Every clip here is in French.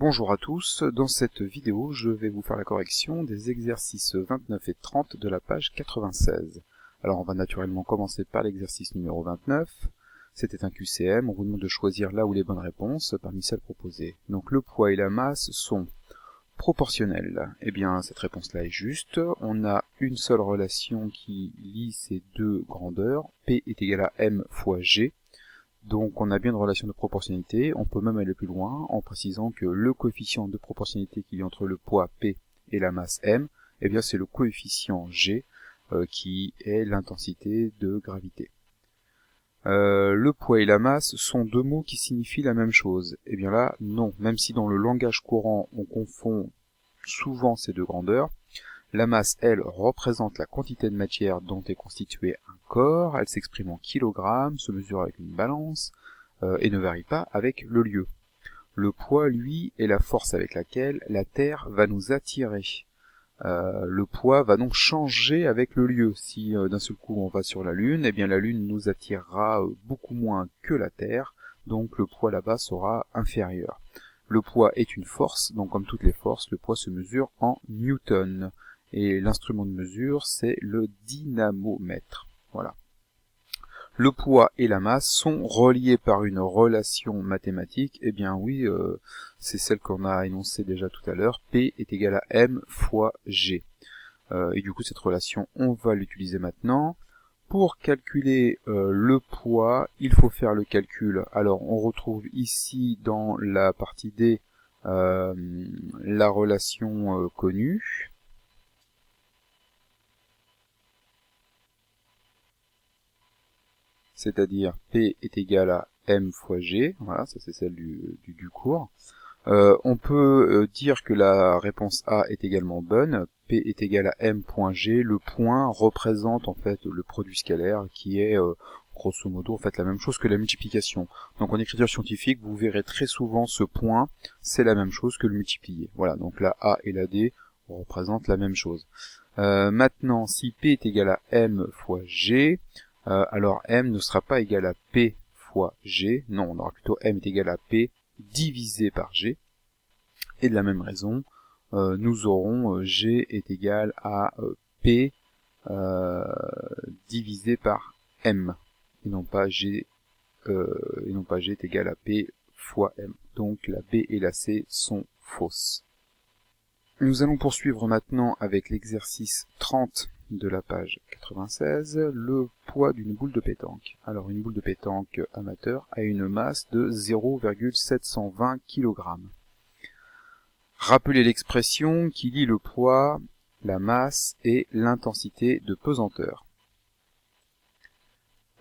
Bonjour à tous, dans cette vidéo je vais vous faire la correction des exercices 29 et 30 de la page 96. Alors on va naturellement commencer par l'exercice numéro 29, c'était un QCM, on vous demande de choisir là où les bonnes réponses parmi celles proposées. Donc le poids et la masse sont proportionnels, et bien cette réponse là est juste, on a une seule relation qui lie ces deux grandeurs, P est égal à M fois G. Donc on a bien une relation de proportionnalité, on peut même aller plus loin en précisant que le coefficient de proportionnalité qu'il y a entre le poids P et la masse M, eh bien c'est le coefficient G qui est l'intensité de gravité. Le poids et la masse sont deux mots qui signifient la même chose. Eh bien là, non, même si dans le langage courant on confond souvent ces deux grandeurs, la masse, elle, représente la quantité de matière dont est constitué un corps, elle s'exprime en kilogrammes, se mesure avec une balance, et ne varie pas avec le lieu. Le poids, lui, est la force avec laquelle la Terre va nous attirer. Le poids va donc changer avec le lieu. Si d'un seul coup on va sur la Lune, eh bien la Lune nous attirera beaucoup moins que la Terre, donc le poids là-bas sera inférieur. Le poids est une force, donc comme toutes les forces, le poids se mesure en newton. Et l'instrument de mesure, c'est le dynamomètre. Voilà. Le poids et la masse sont reliés par une relation mathématique. Eh bien oui, c'est celle qu'on a énoncée déjà tout à l'heure. P est égal à M fois G. Et du coup, cette relation, on va l'utiliser maintenant. Pour calculer le poids, il faut faire le calcul. Alors, on retrouve ici dans la partie D la relation connue. C'est-à-dire P est égal à M fois G, voilà, ça c'est celle du cours. On peut dire que la réponse A est également bonne, P est égal à M point G, le point représente en fait le produit scalaire qui est grosso modo en fait la même chose que la multiplication. Donc en écriture scientifique, vous verrez très souvent ce point, c'est la même chose que le multiplié. Voilà, donc la A et la D représentent la même chose. Maintenant, si P est égal à M fois G, alors M ne sera pas égal à P fois G, non, on aura plutôt M est égal à P divisé par G, et de la même raison, nous aurons G est égal à P divisé par M, et non pas G est égal à P fois M. Donc la B et la C sont fausses. Nous allons poursuivre maintenant avec l'exercice 30 de la page 96, le poids d'une boule de pétanque. Alors une boule de pétanque amateur a une masse de 0,720 kg. Rappelez l'expression qui lie le poids, la masse et l'intensité de pesanteur.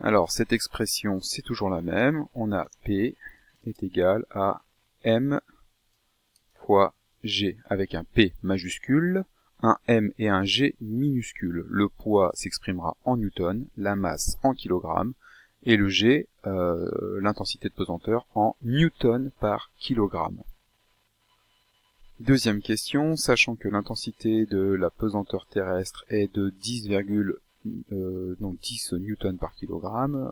Alors cette expression c'est toujours la même, on a P est égal à M fois G avec un P majuscule, un M et un G minuscule. Le poids s'exprimera en newton, la masse en kilogrammes, et le G, l'intensité de pesanteur, en newton par kilogramme. Deuxième question, sachant que l'intensité de la pesanteur terrestre est de 10 newtons par kilogramme,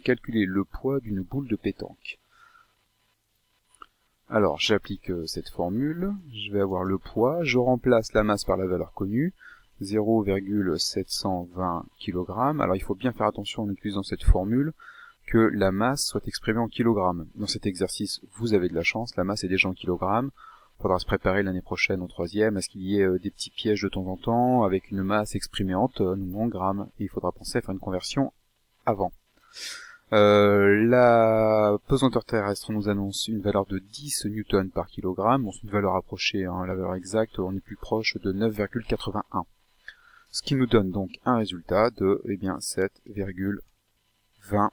calculez le poids d'une boule de pétanque. Alors, j'applique cette formule, je vais avoir le poids, je remplace la masse par la valeur connue, 0,720 kg. Alors, il faut bien faire attention en utilisant cette formule que la masse soit exprimée en kilogrammes. Dans cet exercice, vous avez de la chance, la masse est déjà en kilogrammes. Il faudra se préparer l'année prochaine au troisième à ce qu'il y ait des petits pièges de temps en temps avec une masse exprimée en tonnes ou en grammes. Et il faudra penser à faire une conversion avant. La pesanteur terrestre nous annonce une valeur de 10 newtons par kilogramme. Bon, c'est une valeur approchée, hein, la valeur exacte, on est plus proche de 9,81. Ce qui nous donne donc un résultat de 7,20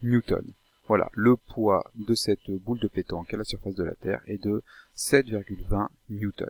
newtons. Voilà, le poids de cette boule de pétanque à la surface de la Terre est de 7,20 newtons.